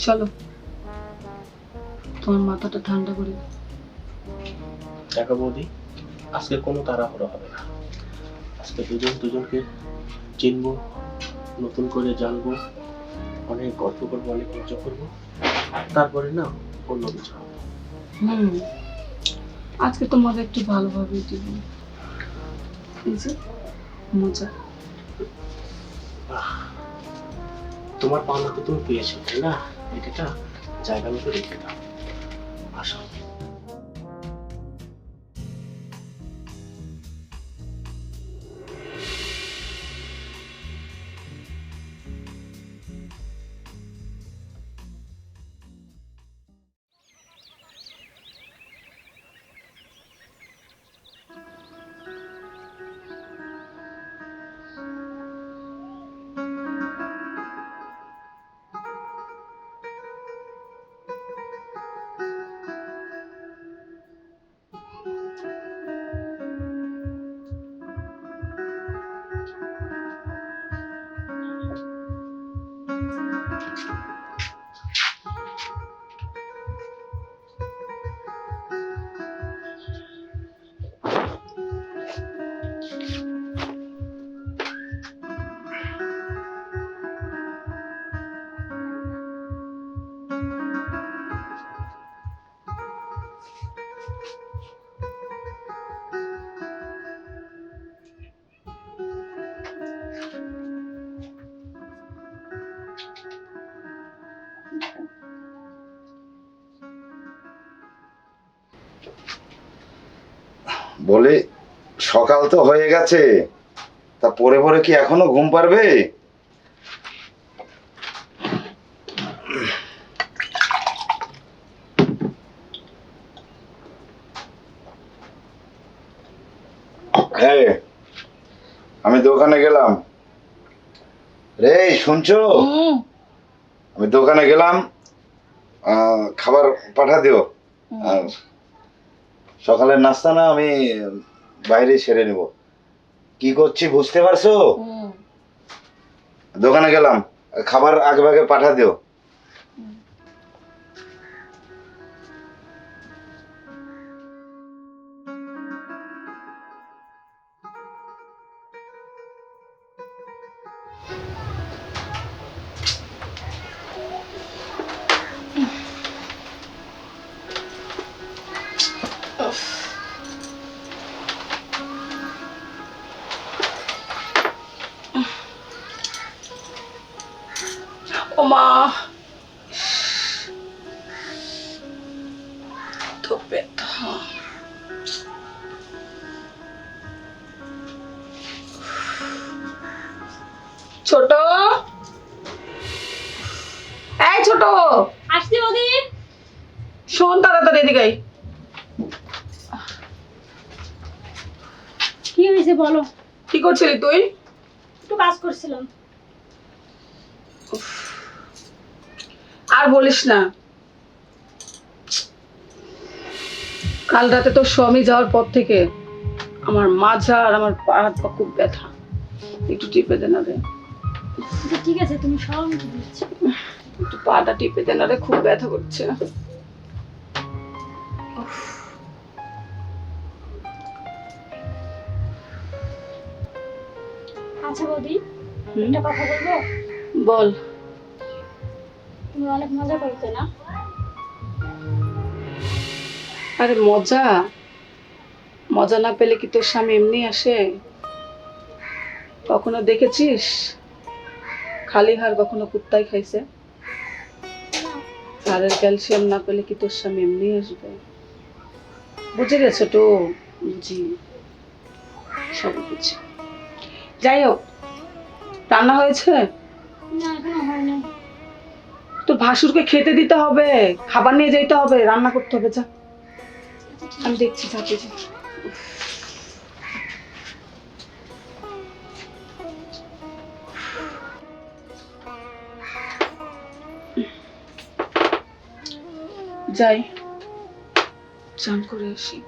চলো তোমার মাথাটা ঠান্ডা করে। দেখো বৌদি, আজকে কোনো তাড়াহুড়ো হবে না। আজকে দুজন দুজনকে চিনবো, নতুন করে জানবো, অনেক গল্প করবো, অনেক মজা করবো, তারপরে না অন্য কিছু হবে। আজকে তো মজা একটু ভালোভাবে দিব। এই যে মজা। তোমার পাওনা তো তুমি পেয়েছো, তাই না? এটা জায়গা মতো রেখে দাও। আসো। বলে সকাল তো হয়ে গেছে, তা পরে পরে কি এখনো ঘুম পারবে? হ্যাঁ, আমি দোকানে গেলাম রে, শুনছো? আমি দোকানে গেলাম, খাবার পাঠা দিও। আর সকালের নাস্তা না আমি বাইরে সেরে নেব। কি করছি বুঝতে পারছো? দোকানে গেলাম, খাবার আগে ভাগে পাঠা দিও। ওমা, তো ব্যথা। ছোট, এই ছোট, আসছি বৌদি। শোন তাড়াতাড়ি এদিকে আয়। কি হয়েছে বলো? কি করছিলি তুই? একটু কাজ করছিলাম। আর বলিস না, কাল রাতে তোর স্বামী যাওয়ার পর থেকে আমার মাজা আর আমার পা হাত পা খুব ব্যথা। একটু টিপে দে না রে। আচ্ছা, ঠিক আছে, তুমি সব আমি দিচ্ছি। একটু পাটা টিপে দে না রে, খুব ব্যথা করছে। আচ্ছা বৌদি, একটা কথা বলবো? বল। তুমি অনেক মজা করতে না? আরে মজা, মজা না পেলে কি তোর স্বামী এমনি আসে? কখনো দেখেছিস খালি হাড় কখনো কুত্তায় খাইছে? হাড়ের ক্যালসিয়াম না পেলে কি তোর স্বামী এমনি আসবে? বুঝে গেছো তো? বুঝি, সব বুঝি। যাই হোক, রান্না হয়েছে? না, এখনো হয়নি। তোর ভাসুরকে খেতে দিতে হবে, খাবার নিয়ে যেতে হবে, রান্না করতে হবে। যা, আমি দেখছি, যাতে যা। যাই, চান করে আসি।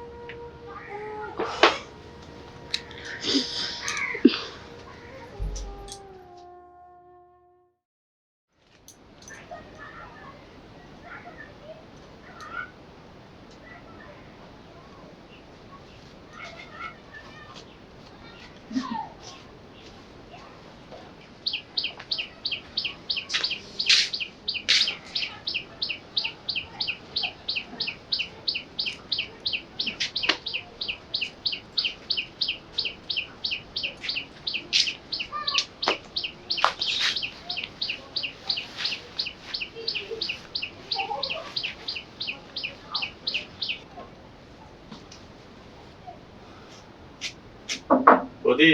বৌদি,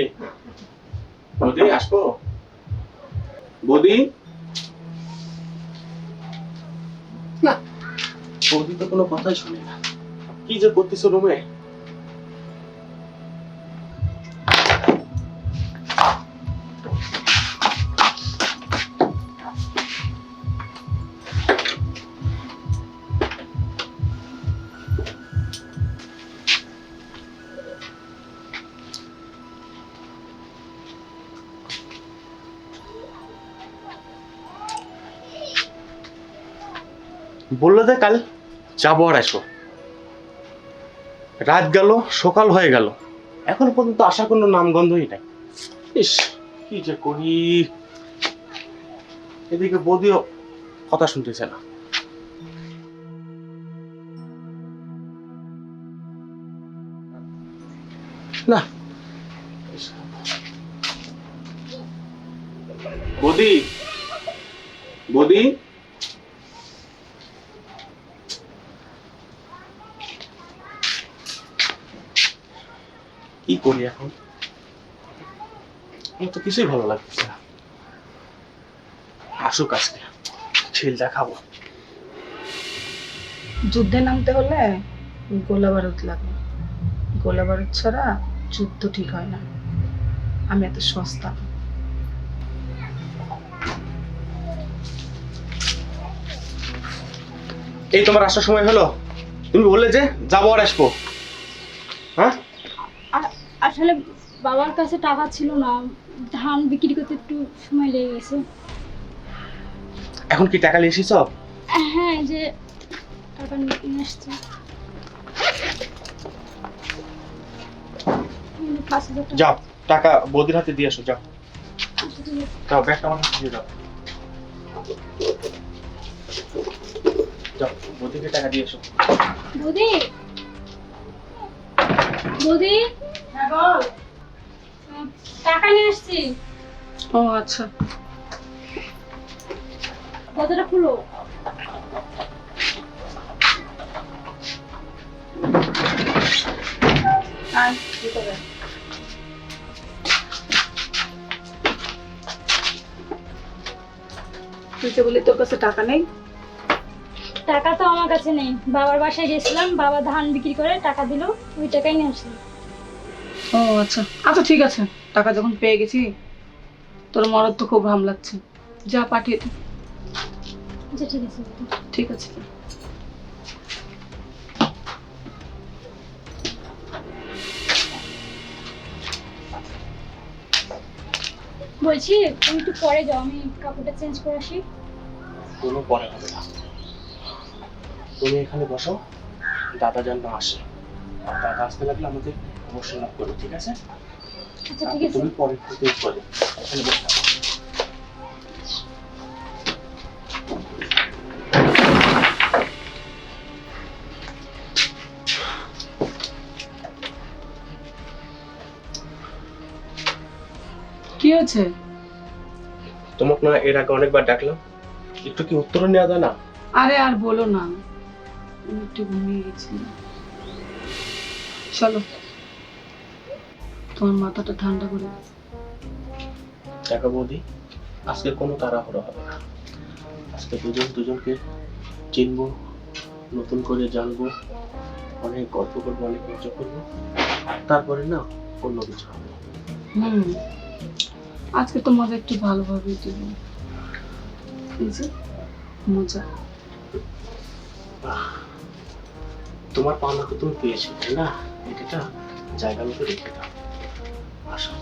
বৌদি আসবো? বৌদি, না বৌদি তো কোনো কথাই শুনে না। কি যে করতেছো রুমে? বললো যে কাল যাবো আর আসবো, রাত গেল সকাল হয়ে গেল, এখন পর্যন্ত আসার কোনো নামগন্ধই নাই। ইস, কি যে করি। এদিকে বৌদিও কথা শুনতেছে না। না বৌদি, বৌদি, কি করি এখন? আমার তো কিছুই ভালো লাগতেছে না। আসুক আজকে, ছেলটা খাবো। যুদ্ধে নামতে হলে গোলা বারুদ লাগে, গোলা বারুদ ছাড়া যুদ্ধ ঠিক হয় না। আমি এত সস্তা না। এই তোমার আসার সময় হলো? তুমি বললে যে যাবো আর আসবো, হ্যাঁ? আসলে বাবার কাছে টাকা ছিল না, ধান বিক্রি করতে একটু সময় লেগে গেছে। এখন কি টাকা নিয়ে এসেছ? হ্যাঁ, এই যে টাকা নিয়ে আসছি। 5,000 টাকা। যাও টাকা বৌদির হাতে দিয়ে আসো, যাও আচ্ছা, ঠিক আছে। যাও, ব্যাগটা আমার হাতে দিয়ে দাও। যাও বৌদিকে টাকা দিয়ে এসো। বৌদি, বৌদি, হ্যাঁ বল। টাকা নিয়ে আসছি। ও আচ্ছা, দরজাটা খুলো। আয় ভিতরে। তুই যে বলি তোর কাছে টাকা নেই। টাকা তো আমার কাছে নেই, বাবার বাসায় গেছিলাম, বাবা ধান বিক্রি করে টাকা দিল, ওই টাকাই নিয়ে আসলাম। ও আচ্ছা আচ্ছা, ঠিক আছে। টাকা যখন পেয়ে গেছি, তোর মরদ তো খুব ঘাম লাগছে, যা পাঠিয়ে দে। আচ্ছা, ঠিক আছে বৌদি। ঠিক আছে। বলছি তুমি একটু পরে যাও, আমি কাপড়টা চেঞ্জ করে আসি। কোনো পরে হবে না, তুমি এখানে বসো, দাদা যেন না আসে। আর দাদা আসতে লাগলে আমাদের অবশ্যই লাভ করবে, ঠিক আছে? আচ্ছা, ঠিক আছে। তুমি পরে চেঞ্জ করে এখানে বসে থাকো। কি হয়েছে? তোমাকে না এর আগে অনেকবার ডাকলাম, একটু কি উত্তর নেওয়া যায় না? আরে আর বলো না, আমি একটু ঘুমিয়ে গেছি। চলো, তোমার মাথাটা ঠান্ডা করে দাও। দেখো বৌদি, আজকে কোনো তাড়াহুড়ো হবে না। আজকে দুজন দুজনকে চিনবো, নতুন করে জানবো, অনেক গল্প করবো, অনেক মজা করবো, তারপরে না অন্য কিছু হবে। আজকে তো মজা একটু ভালোভাবে দেবো। এই যে মজা। তোমার পাওনা তো তুমি পেয়েছো, তাই না? এটা জায়গা মতো রেখে দাও। আসো।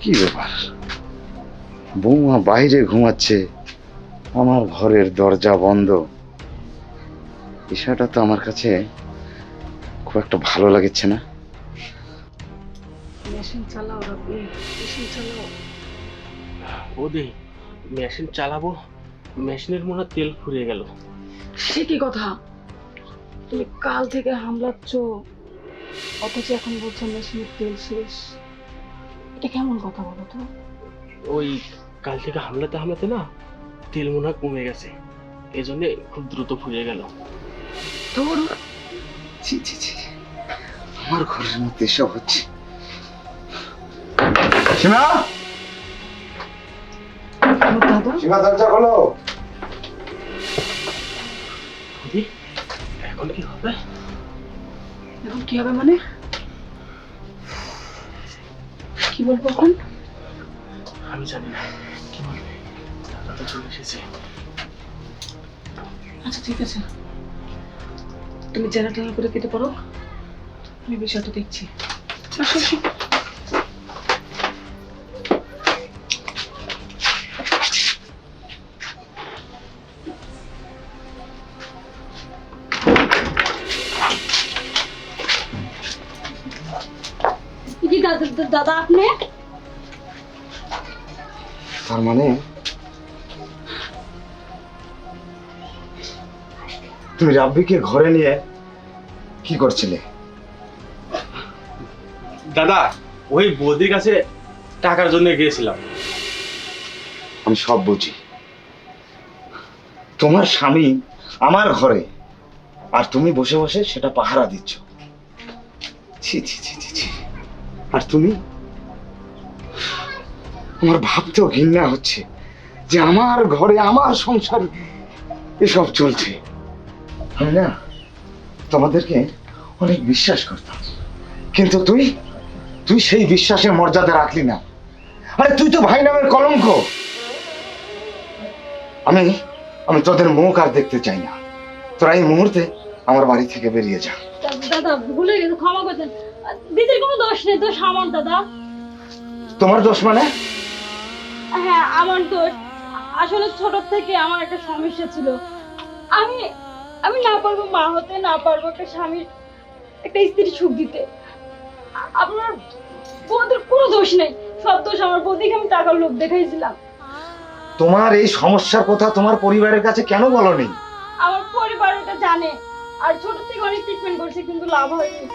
কি ব্যাপার, বৌমা বাইরে ঘুমাচ্ছে, আমার ঘরের দরজা বন্ধ। বিষয়টা তো আমার কাছে খুব একটা ভালো লাগছে না। মেশিন চালাও রাব্বি, মেশিন চালাও। বৌদি, মেশিন চালাবো, মেশিনের মনে হয় তেল ফুরিয়ে গেল। সে কি কথা? তুমি কাল থেকে হামলাচ্ছ, অথচ এখন বলছো মেশিনের তেল শেষ। এটা কেমন কথা বলো তো? ওই কাল থেকে হামলাতে না তেল মনে হয় কমে গেছে, এই জন্য খুব দ্রুত ফুরিয়ে গেল। তোর ছি ছি ছি, আমার ঘরের মধ্যে এসব হচ্ছে। সীমা, দাদা সীমা দরজা খোলো। বৌদি, এখন কি হবে? এখন কি হবে মানে? কি বলবো এখন? আমি জানি না কি বলবে, টাকা তো চলে এসেছে। আচ্ছা ঠিক আছে, তুমি জেনা টেনা করে কেটে পড়ো, আমি বিষয়টা দেখছি। আসো, আসো। কি দাদা আপনি? তার মানে তুমি রাব্বিকে ঘরে নিয়ে কি করছিলে? দাদা, ওই বৌদির কাছে টাকার জন্য গিয়েছিলাম। আমি সব বুঝি। তোমার স্বামী আমার ঘরে, আর তুমি বসে বসে সেটা পাহারা দিচ্ছ। ছি ছি ছি ছি ছি। আর তুমি, আমার ভাবতেও ঘৃণা হচ্ছে যে আমার ঘরে আমার সংসার এসব চলছে। আমি না তোমাদেরকে অনেক বিশ্বাস করতাম, কিন্তু তুই তুই সেই বিশ্বাসের মর্যাদা রাখলি না। আরে তুই তো ভাই নামের কলঙ্ক। আমি আমি তোদের মুখ আর দেখতে চাই না। তোরা এই মুহূর্তে আমার বাড়ি থেকে বেরিয়ে যা। দাদা ভুলে গেছে, ক্ষমা করছেন। দিদির কোনো দোষ নেই, দোষ আমার দাদা। তোমার দোষ মানে? হ্যাঁ আমার দোষ। আসলে ছোট থেকে আমার একটা সমস্যা ছিল। আমি আমি না পারবো মা হতে, না পারবো একটা স্বামীর, একটা স্ত্রীর সুখ দিতে। আপনার বৌদির কোনো দোষ নেই, সব দোষ আমার। বৌদিকে আমি টাকার লোভ দেখাইছিলাম। তোমার এই সমস্যার কথা তোমার পরিবারের কাছে কেন বলনি? আমার পরিবার এটা জানে, আর ছোট থেকে অনেক ট্রিটমেন্ট করছে, কিন্তু লাভ হয়নি।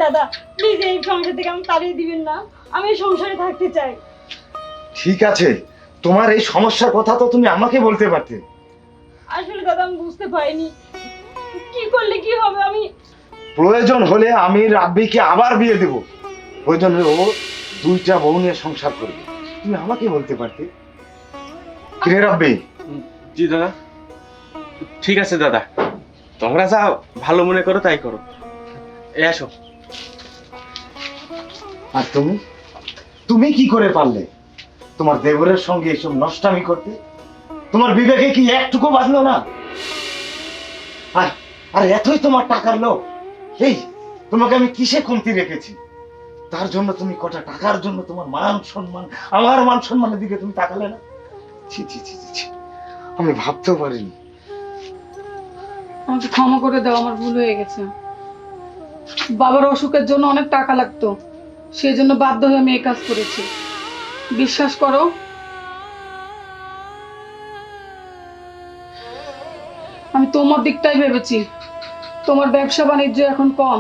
দাদা প্লিজ এই সংসার থেকে আমি তাড়িয়ে দিবেন না, আমি এই সংসারে থাকতে চাই। ঠিক আছে, তোমার এই সমস্যার কথা তো তুমি আমাকে বলতে পারতে। আসলে দাদা আমি বুঝতে পারিনি কি করলে কি হবে। আমি প্রয়োজন হলে আমি রাব্বিকে আবার বিয়ে দেব, প্রয়োজন হলে ও 2টা বউ নিয়ে সংসার করবে। তুমি আমাকে বলতে পারতে। কিরে রাব্বি? জি দাদা, ঠিক আছে দাদা, তোমরা যা ভালো মনে করো তাই করো। এসো। আর তুমি তুমি কি করে পারলে তোমার দেবরের সঙ্গে এসব নষ্টামি করতে? তোমার বিবেকে কি একটুকু বাঁধলো না? আর আর এতই তোমার টাকার লোভ। এই তোমাকে আমি কিসে কমতি রেখেছি? তার জন্য তুমি কটা টাকার জন্য তোমার মান সম্মান, আমার মান সম্মানের দিকে তুমি তাকালে না? ছি ছি ছি ছি ছি, আমি ভাবতেও পারিনি। আমাকে ক্ষমা করে দাও, আমার ভুল হয়ে গেছে। বাবার অসুখের জন্য অনেক টাকা লাগতো, সেই জন্য বাধ্য হয়ে আমি এই কাজ করেছি। বিশ্বাস করো, আমি তোমার দিকটাই ভেবেছি। তোমার ব্যবসা বাণিজ্য এখন কম,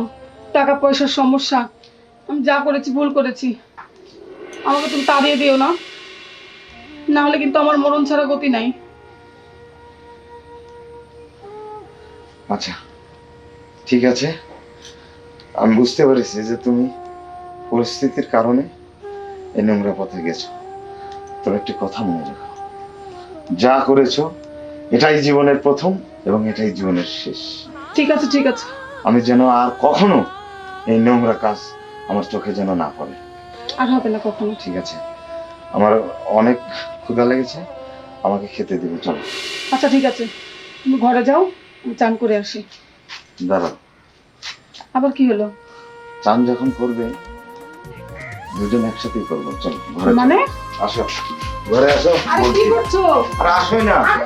টাকা পয়সার সমস্যা, আমি যা করেছি ভুল করেছি। আমাকে তুমি তাড়িয়ে দিও না, না হলে কিন্তু আমার মরণ ছাড়া গতি নাই। আচ্ছা ঠিক আছে, আমি বুঝতে পেরেছি যে তুমি পরিস্থিতির কারণে এই নোংরা পথে গেছো। তবে একটি কথা মনে রাখো, যা করেছো এটাই জীবনের প্রথম এবং এটাই জীবনের শেষ। ঠিক আছে ঠিক আছে, আমি যেন আর কখনো এই নোংরা কাজ আমার চোখে যেন না পড়ে। আর হবে না কখনো। ঠিক আছে, আমার অনেক ক্ষুধা লেগেছে, আমাকে খেতে দিবে, চলো। আচ্ছা ঠিক আছে, তুমি ঘরে যাও, আমি চান করে আসি। দাঁড়াও, আবার কি হলো? চান যখন করবে দুজন একসাথেই করবো, চলো ঘরে মানে? আসো, ঘরে আসো। আরে কি করছো? আর আসোই না। আরে